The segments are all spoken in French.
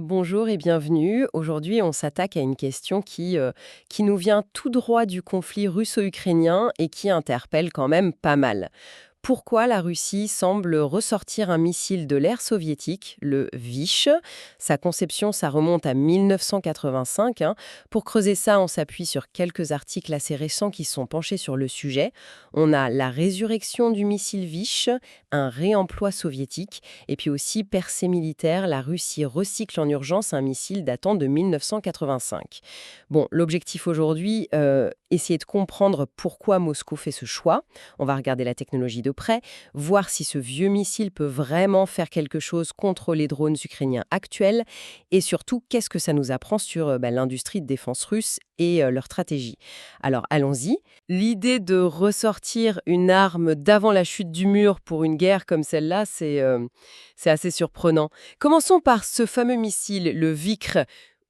Bonjour et bienvenue. Aujourd'hui, on s'attaque à une question qui nous vient tout droit du conflit russo-ukrainien et qui interpelle quand même pas mal. Pourquoi la Russie semble ressortir un missile de l'ère soviétique, le Vish? Sa conception, ça remonte à 1985, hein. Pour creuser ça, on s'appuie sur quelques articles assez récents qui se sont penchés sur le sujet. On a la résurrection du missile Vish, un réemploi soviétique, et puis aussi percée militaire, la Russie recycle en urgence un missile datant de 1985. Bon, l'objectif aujourd'hui, essayer de comprendre pourquoi Moscou fait ce choix. On va regarder la technologie de près, voir si ce vieux missile peut vraiment faire quelque chose contre les drones ukrainiens actuels et surtout qu'est-ce que ça nous apprend sur l'industrie de défense russe et leur stratégie. Alors allons-y. L'idée de ressortir une arme d'avant la chute du mur pour une guerre comme celle-là, c'est assez surprenant. Commençons par ce fameux missile, le Vikr,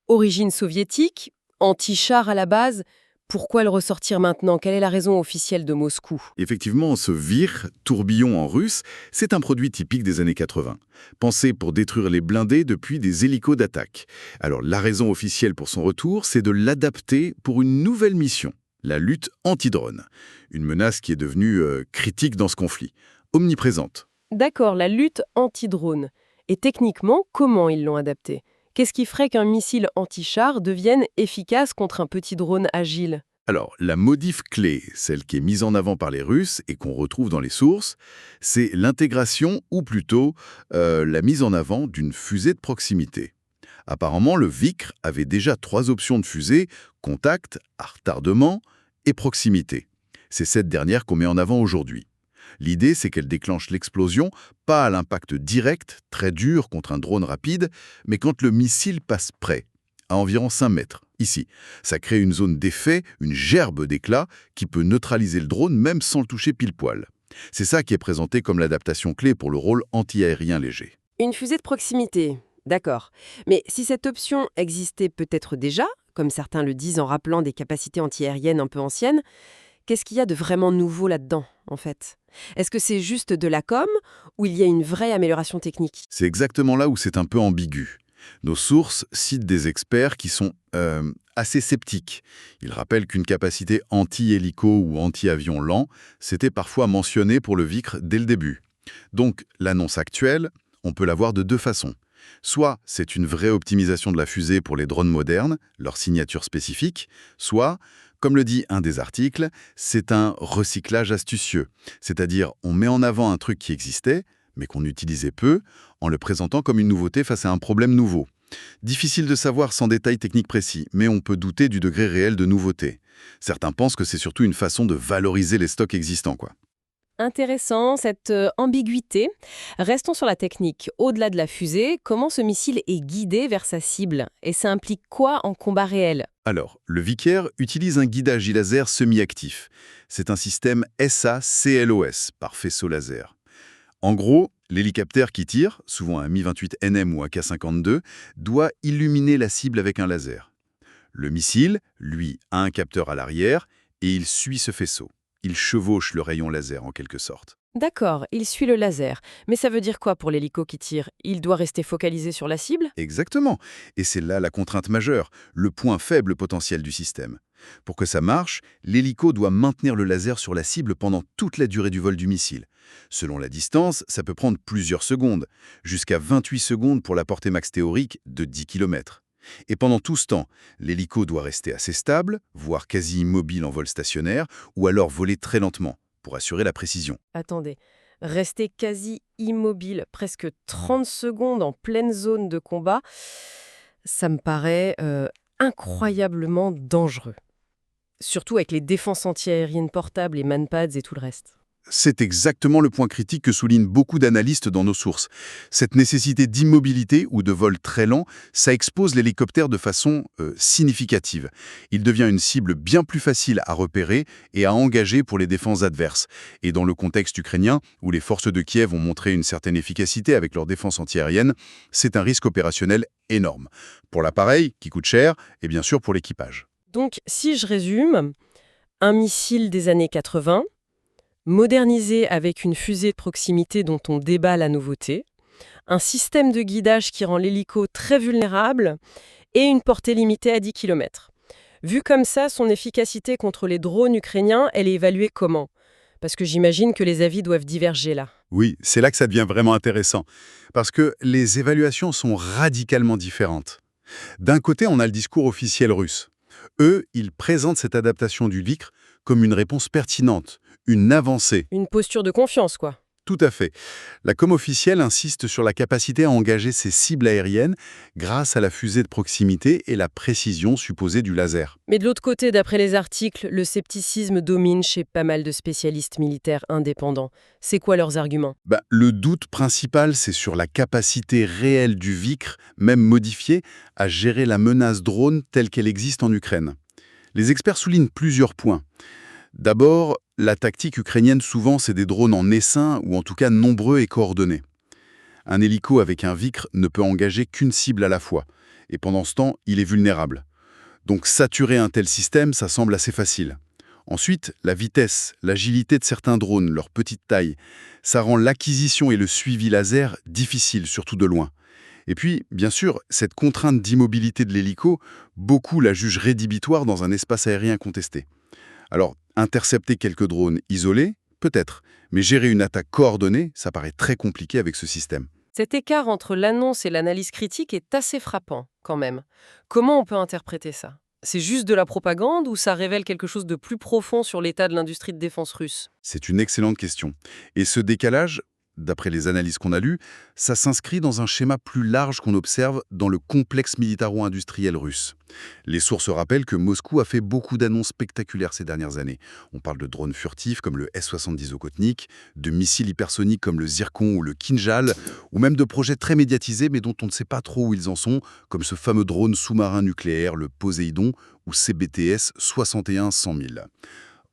origine soviétique, anti-char à la base. Pourquoi le ressortir maintenant? Quelle est la raison officielle de Moscou? Effectivement, ce Vir, tourbillon en russe, c'est un produit typique des années 80, pensé pour détruire les blindés depuis des hélicos d'attaque. Alors la raison officielle pour son retour, c'est de l'adapter pour une nouvelle mission, la lutte anti-drone. Une menace qui est devenue critique dans ce conflit, omniprésente. D'accord, la lutte anti-drone. Et techniquement, comment ils l'ont adapté? Qu'est-ce qui ferait qu'un missile anti-char devienne efficace contre un petit drone agile? Alors, la modif clé, celle qui est mise en avant par les Russes et qu'on retrouve dans les sources, c'est l'intégration, ou plutôt la mise en avant d'une fusée de proximité. Apparemment, le Vikr avait déjà 3 options de fusée, contact, à retardement et proximité. C'est cette dernière qu'on met en avant aujourd'hui. L'idée, c'est qu'elle déclenche l'explosion, pas à l'impact direct, très dur contre un drone rapide, mais quand le missile passe près, à environ 5 mètres. Ici, ça crée une zone d'effet, une gerbe d'éclat, qui peut neutraliser le drone même sans le toucher pile poil. C'est ça qui est présenté comme l'adaptation clé pour le rôle anti-aérien léger. Une fusée de proximité, d'accord. Mais si cette option existait peut-être déjà, comme certains le disent en rappelant des capacités antiaériennes un peu anciennes, qu'est-ce qu'il y a de vraiment nouveau là-dedans, en fait? Est-ce que c'est juste de la com ou il y a une vraie amélioration technique? C'est exactement là où c'est un peu ambigu. Nos sources citent des experts qui sont assez sceptiques. Ils rappellent qu'une capacité anti-hélico ou anti-avion lent, c'était parfois mentionné pour le Vikr dès le début. Donc, l'annonce actuelle, on peut la voir de 2 façons. Soit c'est une vraie optimisation de la fusée pour les drones modernes, leur signature spécifique, soit, comme le dit un des articles, c'est un recyclage astucieux. C'est-à-dire, on met en avant un truc qui existait, mais qu'on utilisait peu, en le présentant comme une nouveauté face à un problème nouveau. Difficile de savoir sans détails techniques précis, mais on peut douter du degré réel de nouveauté. Certains pensent que c'est surtout une façon de valoriser les stocks existants, quoi. Intéressant, cette ambiguïté. Restons sur la technique. Au-delà de la fusée, comment ce missile est guidé vers sa cible? Et ça implique quoi en combat réel? Alors, le Vicaire utilise un guidage laser semi-actif. C'est un système SA-CLOS, par faisceau laser. En gros, l'hélicoptère qui tire, souvent un Mi-28NM ou un K-52, doit illuminer la cible avec un laser. Le missile, lui, a un capteur à l'arrière et il suit ce faisceau. Il chevauche le rayon laser en quelque sorte. D'accord, il suit le laser. Mais ça veut dire quoi pour l'hélico qui tire? Il doit rester focalisé sur la cible? Exactement. Et c'est là la contrainte majeure, le point faible potentiel du système. Pour que ça marche, l'hélico doit maintenir le laser sur la cible pendant toute la durée du vol du missile. Selon la distance, ça peut prendre plusieurs secondes, jusqu'à 28 secondes pour la portée max théorique de 10 km. Et pendant tout ce temps, l'hélico doit rester assez stable, voire quasi immobile en vol stationnaire, ou alors voler très lentement, pour assurer la précision. Attendez, rester quasi immobile, presque 30 secondes en pleine zone de combat, ça me paraît incroyablement dangereux. Surtout avec les défenses antiaériennes portables, les manpads et tout le reste. C'est exactement le point critique que soulignent beaucoup d'analystes dans nos sources. Cette nécessité d'immobilité ou de vol très lent, ça expose l'hélicoptère de façon significative. Il devient une cible bien plus facile à repérer et à engager pour les défenses adverses. Et dans le contexte ukrainien, où les forces de Kiev ont montré une certaine efficacité avec leur défense antiaérienne, c'est un risque opérationnel énorme. Pour l'appareil, qui coûte cher, et bien sûr pour l'équipage. Donc, si je résume, un missile des années 80, modernisé avec une fusée de proximité dont on débat la nouveauté, un système de guidage qui rend l'hélico très vulnérable et une portée limitée à 10 km. Vu comme ça, son efficacité contre les drones ukrainiens, elle est évaluée comment? Parce que j'imagine que les avis doivent diverger là. Oui, c'est là que ça devient vraiment intéressant, parce que les évaluations sont radicalement différentes. D'un côté, on a le discours officiel russe. Eux, ils présentent cette adaptation du VICR comme une réponse pertinente, une avancée. Une posture de confiance, quoi. Tout à fait. La com officielle insiste sur la capacité à engager ses cibles aériennes grâce à la fusée de proximité et la précision supposée du laser. Mais de l'autre côté, d'après les articles, le scepticisme domine chez pas mal de spécialistes militaires indépendants. C'est quoi leurs arguments? Le doute principal, c'est sur la capacité réelle du VICR, même modifiée, à gérer la menace drone telle qu'elle existe en Ukraine. Les experts soulignent plusieurs points. D'abord, la tactique ukrainienne souvent c'est des drones en essaim ou en tout cas nombreux et coordonnés. Un hélico avec un VICR ne peut engager qu'une cible à la fois, et pendant ce temps, il est vulnérable. Donc saturer un tel système, ça semble assez facile. Ensuite, la vitesse, l'agilité de certains drones, leur petite taille, ça rend l'acquisition et le suivi laser difficiles, surtout de loin. Et puis, bien sûr, cette contrainte d'immobilité de l'hélico, beaucoup la jugent rédhibitoire dans un espace aérien contesté. Alors, intercepter quelques drones isolés, peut-être, mais gérer une attaque coordonnée, ça paraît très compliqué avec ce système. Cet écart entre l'annonce et l'analyse critique est assez frappant, quand même. Comment on peut interpréter ça? C'est juste de la propagande ou ça révèle quelque chose de plus profond sur l'état de l'industrie de défense russe? C'est une excellente question. Et ce décalage, d'après les analyses qu'on a lues, ça s'inscrit dans un schéma plus large qu'on observe dans le complexe militaro-industriel russe. Les sources rappellent que Moscou a fait beaucoup d'annonces spectaculaires ces dernières années. On parle de drones furtifs comme le S-70 Okhotnik, de missiles hypersoniques comme le Zircon ou le Kinjal, ou même de projets très médiatisés mais dont on ne sait pas trop où ils en sont, comme ce fameux drone sous-marin nucléaire, le Poséidon, ou CBTS 61-100 000.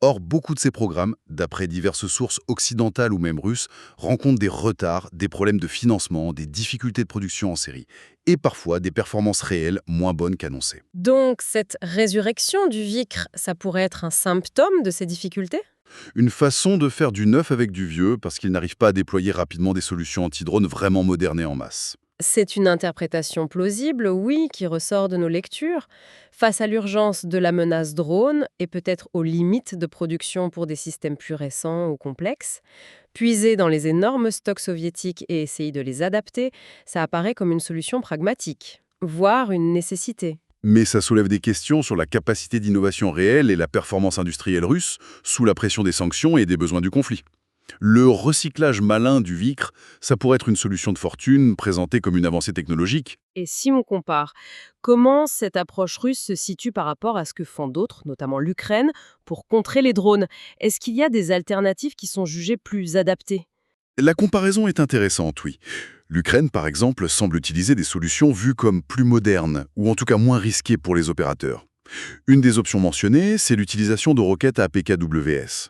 Or, beaucoup de ces programmes, d'après diverses sources occidentales ou même russes, rencontrent des retards, des problèmes de financement, des difficultés de production en série, et parfois des performances réelles moins bonnes qu'annoncées. Donc, cette résurrection du VICR, ça pourrait être un symptôme de ces difficultés? Une façon de faire du neuf avec du vieux, parce qu'ils n'arrivent pas à déployer rapidement des solutions anti-drones vraiment modernes et en masse. C'est une interprétation plausible, oui, qui ressort de nos lectures. Face à l'urgence de la menace drone et peut-être aux limites de production pour des systèmes plus récents ou complexes, puiser dans les énormes stocks soviétiques et essayer de les adapter, ça apparaît comme une solution pragmatique, voire une nécessité. Mais ça soulève des questions sur la capacité d'innovation réelle et la performance industrielle russe sous la pression des sanctions et des besoins du conflit. Le recyclage malin du VICR, ça pourrait être une solution de fortune présentée comme une avancée technologique. Et si on compare, comment cette approche russe se situe par rapport à ce que font d'autres, notamment l'Ukraine, pour contrer les drones? Est-ce qu'il y a des alternatives qui sont jugées plus adaptées? La comparaison est intéressante, oui. L'Ukraine, par exemple, semble utiliser des solutions vues comme plus modernes, ou en tout cas moins risquées pour les opérateurs. Une des options mentionnées, c'est l'utilisation de roquettes APKWS.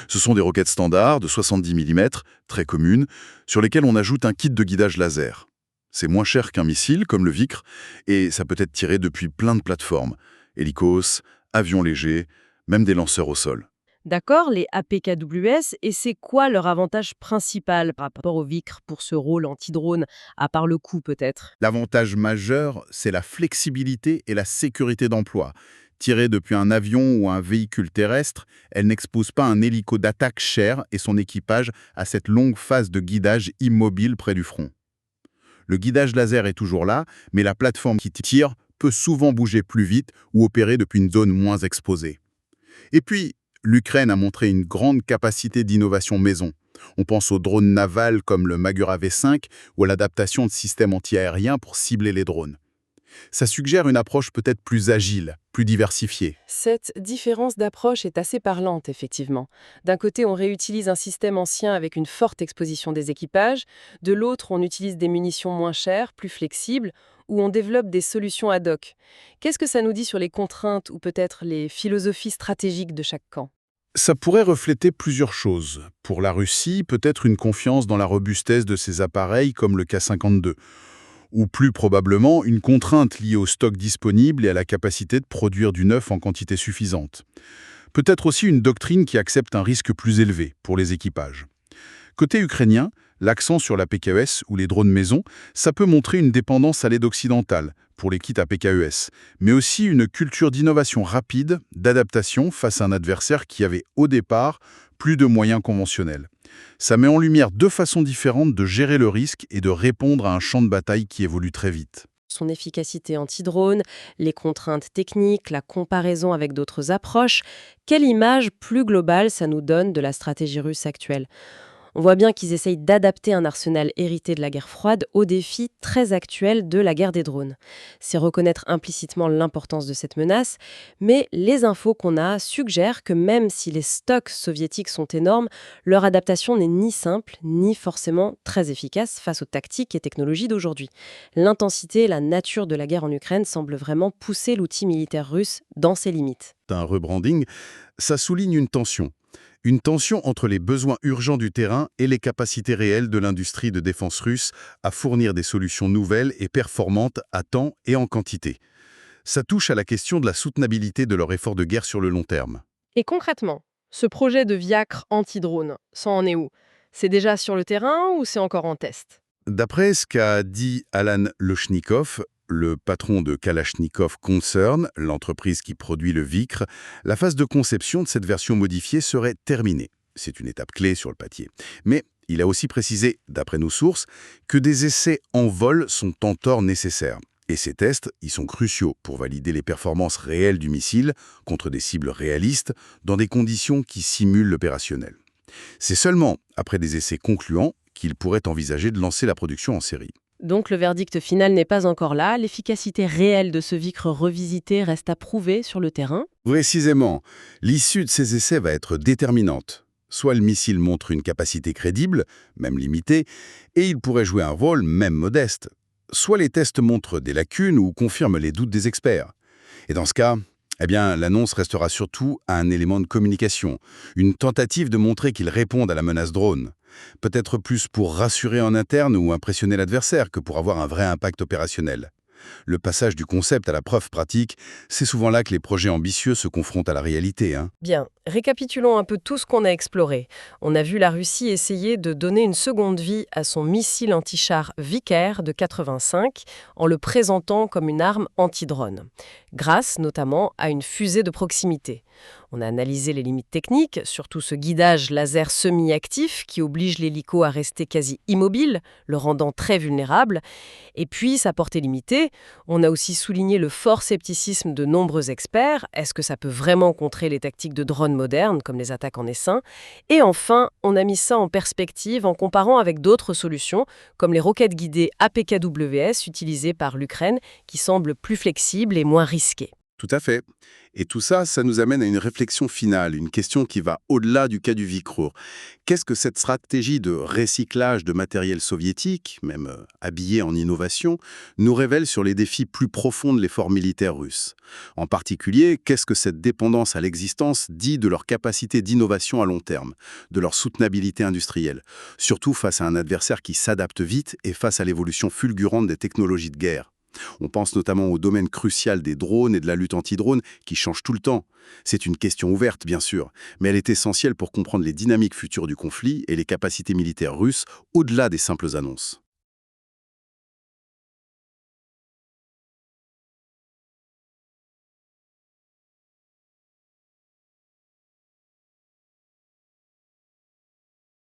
Ce sont des roquettes standards de 70 mm, très communes, sur lesquelles on ajoute un kit de guidage laser. C'est moins cher qu'un missile, comme le VICR, et ça peut être tiré depuis plein de plateformes. Hélicos, avions légers, même des lanceurs au sol. D'accord, les APKWS, et c'est quoi leur avantage principal par rapport au VICR pour ce rôle anti-drone, à part le coût peut-être? L'avantage majeur, c'est la flexibilité et la sécurité d'emploi. Tirée depuis un avion ou un véhicule terrestre, elle n'expose pas un hélico d'attaque cher et son équipage à cette longue phase de guidage immobile près du front. Le guidage laser est toujours là, mais la plateforme qui tire peut souvent bouger plus vite ou opérer depuis une zone moins exposée. Et puis, l'Ukraine a montré une grande capacité d'innovation maison. On pense aux drones navals comme le Magura V5 ou à l'adaptation de systèmes antiaériens pour cibler les drones. Ça suggère une approche peut-être plus agile, plus diversifiée. Cette différence d'approche est assez parlante, effectivement. D'un côté, on réutilise un système ancien avec une forte exposition des équipages. De l'autre, on utilise des munitions moins chères, plus flexibles, ou on développe des solutions ad hoc. Qu'est-ce que ça nous dit sur les contraintes ou peut-être les philosophies stratégiques de chaque camp? Ça pourrait refléter plusieurs choses. Pour la Russie, peut-être une confiance dans la robustesse de ses appareils comme le K-52. Ou plus probablement une contrainte liée au stock disponible et à la capacité de produire du neuf en quantité suffisante. Peut-être aussi une doctrine qui accepte un risque plus élevé pour les équipages. Côté ukrainien, L'accent sur la PKES ou les drones maison, ça peut montrer une dépendance à l'aide occidentale pour les kits à PKES, mais aussi une culture d'innovation rapide, d'adaptation face à un adversaire qui avait au départ plus de moyens conventionnels. Ça met en lumière deux façons différentes de gérer le risque et de répondre à un champ de bataille qui évolue très vite. Son efficacité anti-drone, les contraintes techniques, la comparaison avec d'autres approches, quelle image plus globale ça nous donne de la stratégie russe actuelle? On voit bien qu'ils essayent d'adapter un arsenal hérité de la guerre froide aux défis très actuels de la guerre des drones. C'est reconnaître implicitement l'importance de cette menace, mais les infos qu'on a suggèrent que même si les stocks soviétiques sont énormes, leur adaptation n'est ni simple, ni forcément très efficace face aux tactiques et technologies d'aujourd'hui. L'intensité et la nature de la guerre en Ukraine semblent vraiment pousser l'outil militaire russe dans ses limites. Un rebranding, ça souligne une tension. Une tension entre les besoins urgents du terrain et les capacités réelles de l'industrie de défense russe à fournir des solutions nouvelles et performantes à temps et en quantité. Ça touche à la question de la soutenabilité de leur effort de guerre sur le long terme. Et concrètement, ce projet de Viacre anti-drone, ça en est où? C'est déjà sur le terrain ou c'est encore en test? D'après ce qu'a dit Alan Lochnikov, le patron de Kalachnikov Concern, l'entreprise qui produit le Vicre, la phase de conception de cette version modifiée serait terminée. C'est une étape clé sur le papier. Mais il a aussi précisé, d'après nos sources, que des essais en vol sont en tort nécessaires. Et ces tests, ils sont cruciaux pour valider les performances réelles du missile contre des cibles réalistes dans des conditions qui simulent l'opérationnel. C'est seulement après des essais concluants qu'il pourrait envisager de lancer la production en série. Donc le verdict final n'est pas encore là, l'efficacité réelle de ce Vicre revisité reste à prouver sur le terrain. Précisément, l'issue de ces essais va être déterminante. Soit le missile montre une capacité crédible, même limitée, et il pourrait jouer un rôle même modeste. Soit les tests montrent des lacunes ou confirment les doutes des experts. Et dans ce cas, l'annonce restera surtout un élément de communication, une tentative de montrer qu'ils répondent à la menace drone. Peut-être plus pour rassurer en interne ou impressionner l'adversaire que pour avoir un vrai impact opérationnel. Le passage du concept à la preuve pratique, c'est souvent là que les projets ambitieux se confrontent à la réalité. Bien, récapitulons un peu tout ce qu'on a exploré. On a vu la Russie essayer de donner une seconde vie à son missile anti-char Vicaire de 85 en le présentant comme une arme anti-drone, grâce notamment à une fusée de proximité. On a analysé les limites techniques, surtout ce guidage laser semi-actif qui oblige l'hélico à rester quasi immobile, le rendant très vulnérable. Et puis, sa portée limitée, on a aussi souligné le fort scepticisme de nombreux experts. Est-ce que ça peut vraiment contrer les tactiques de drones modernes, comme les attaques en essaim? Et enfin, on a mis ça en perspective en comparant avec d'autres solutions, comme les roquettes guidées APKWS utilisées par l'Ukraine, qui semblent plus flexibles et moins risquées. Tout à fait. Et tout ça, ça nous amène à une réflexion finale, une question qui va au-delà du cas du Vicre. Qu'est-ce que cette stratégie de recyclage de matériel soviétique, même habillé en innovation, nous révèle sur les défis plus profonds de l'effort militaire russe? En particulier, qu'est-ce que cette dépendance à l'existence dit de leur capacité d'innovation à long terme, de leur soutenabilité industrielle, surtout face à un adversaire qui s'adapte vite et face à l'évolution fulgurante des technologies de guerre? On pense notamment au domaine crucial des drones et de la lutte anti-drone qui change tout le temps. C'est une question ouverte, bien sûr, mais elle est essentielle pour comprendre les dynamiques futures du conflit et les capacités militaires russes au-delà des simples annonces.